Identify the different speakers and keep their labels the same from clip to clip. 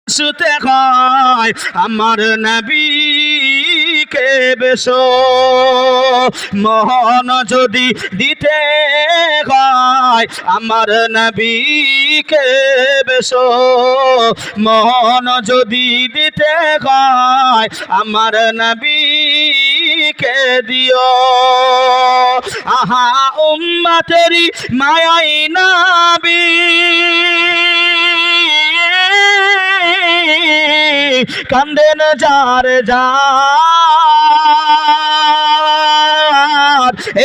Speaker 1: শুতে হয় আমার নবীকে বেশো, মোহন যদি দিতে হয় আমার নবীকে বেশো, মোহন যদি দিতে হয় আমার নবীকে দিও। আহা উম্মতেরি মায়াই নবী, কান্দেন যার যার,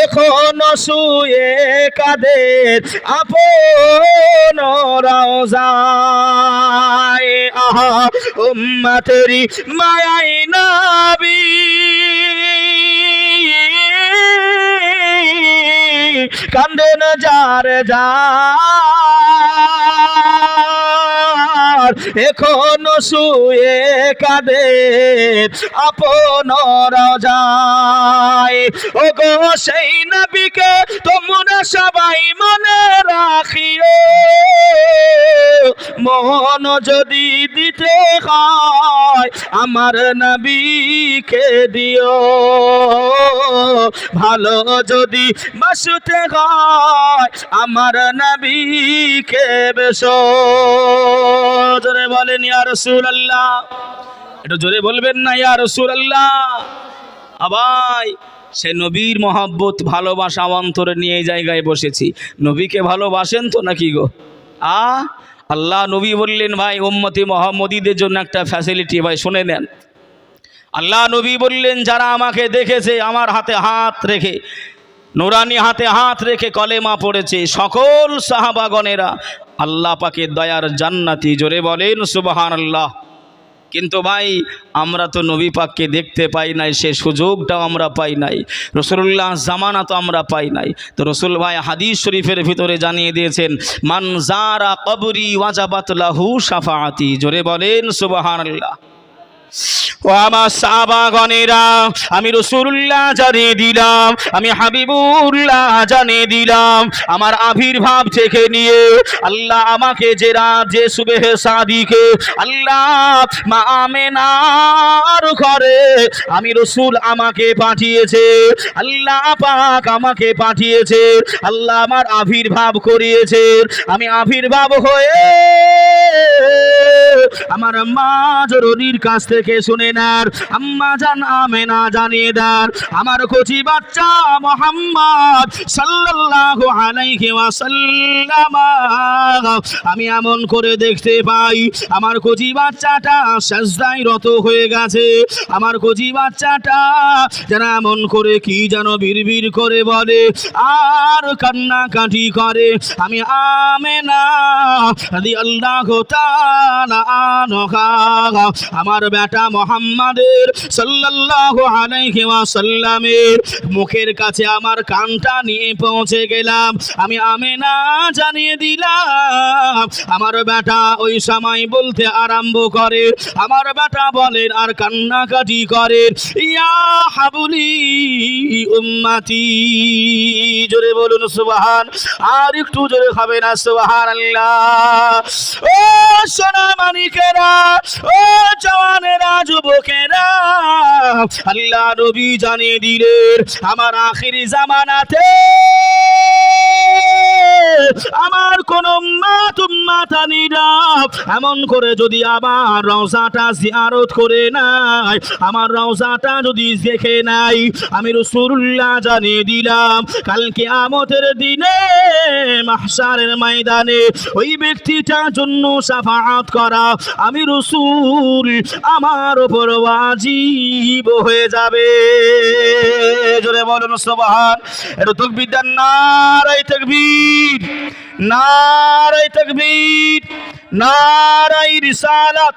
Speaker 1: এখনো শুয়ে কাদের আপন রওজায়। আহা উম্মতেরি মায়াই নবী, কান্দেন যার যার, এখনো শুয়ে কাদের আপন রওজায়। ও গো সেই নবীকে তোমরা সবাই মনে রাখিও, মন যদি দিতে হয় আমার নবীকে দিও, ভালো যদি বাসতে হয় আমার নবীকে বেশো। জোরে বলেন ইয়া রাসূলুল্লাহ, একটু জোরে বলবেন না ইয়া রাসূলুল্লাহ। আবাই সে নবীর মহব্বত ভালোবাসা অন্তরে নিয়ে এই জায়গায় বসেছি। নবীকে ভালোবাসেন তো নাকি গো? আল্লাহ নবী বললেন ভাই উম্মতি মুহাম্মদীদের জন্য একটা ফ্যাসিলিটি ভাই শুনে নেন। আল্লাহ নবী বললেন যারা আমাকে দেখেছে আমার হাতে হাত রেখে, নুরানি হাতে হাত রেখে কলেমা পড়েছে, সকল সাহাবাগণেরা আল্লাহ পাকের দয়ার জান্নাতি। জোরে বলেন সুবহানাল্লাহ। কিন্তু ভাই আমরা তো নবী পাককে দেখতে পাই নাই, সে সুযোগটাও আমরা পাই নাই, রাসূলুল্লাহ জামানা তো আমরা পাই নাই। তো রাসূল ভাই হাদিস শরীফের ভিতরে জানিয়ে দিয়েছেন মান যারা কবরি ওয়াজাবাত লাহু শাফাআতি। জোরে বলেন সুবহানাল্লাহ। ও আমার সাহাবাগণেরা, আমি রাসূলুল্লাহ জানিয়ে দিলাম, আমি হাবিবুল্লাহ জানিয়ে দিলাম, আমার আবির্ভাব থেকে নিয়ে আল্লাহ আমাকে যে রাজে সুবেহে সাদিকে আল্লাহ মা আমেনার ঘরে আমি রাসূল আমাকে পাঠিয়েছে, আল্লাহ পাক আমাকে পাঠিয়েছে, আল্লাহ আমার আবির্ভাব করিয়েছে। আমি আবির্ভাব হয়ে আমার মা জননীর কাছ থেকে শুনে নেন, আম্মা জান আমেনা জানিয়ে দেন আমার কচি বাচ্চা মুহাম্মদ সাল্লাল্লাহু আলাইহি ওয়াসাল্লাম, আমি এমন করে দেখতে পাই আমার কচি বাচ্চাটা সাজদায় রত হয়ে গেছে। আমার কচি বাচ্চাটা যেন এমন করে কি যেন বিড়বিড় করে বলে আর কান্নাকাটি করে। আমি আমেনা রাদিয়াল্লাহু তাআলা আনহা আমার বেটা মুহাম্মাদের সাল্লাল্লাহু আলাইহি ওয়াসাল্লামের মুখের কাছে আমার কানটা নিয়ে পৌঁছে গেলাম। আমি আমেনা জানিয়ে দিলাম আমার বেটা ওই সময় বলতে আরম্ভ করে, আমার বেটা বলেন আর কান্নাকাটি করে ইয়া হাবুলি উম্মতি। জোরে বলুন সুবহান, আর একটু জোরে হবে না সুবহানাল্লাহ। ও সোনা মানিকেরা, ও জওয়ানেরা, যুবকেরা, আল্লাহ নবী জানিয়ে দিলেন আমার আখিরি জামানাতে আমার কোন উম্মাতানিরা এমন করে যদি আবার রওজাটা জিয়ারত করে নাই, আমার রওজাটা যদি দেখে নাই, আমি রাসূলুল্লাহ জানিয়ে দিলাম কাল কিয়ামতের দিনে মাহশারের ময়দানে ওই ব্যক্তিটার জন্য শাফাআত করা আমি রাসূল আমার উপর ওয়াজিব হয়ে যাবে। জোরে বলুন সুবহান। একটু তাকবীর দেন, নারায়ে তাকবীর, নারায়ে তাকবীর, নারায়ে রিসালাত।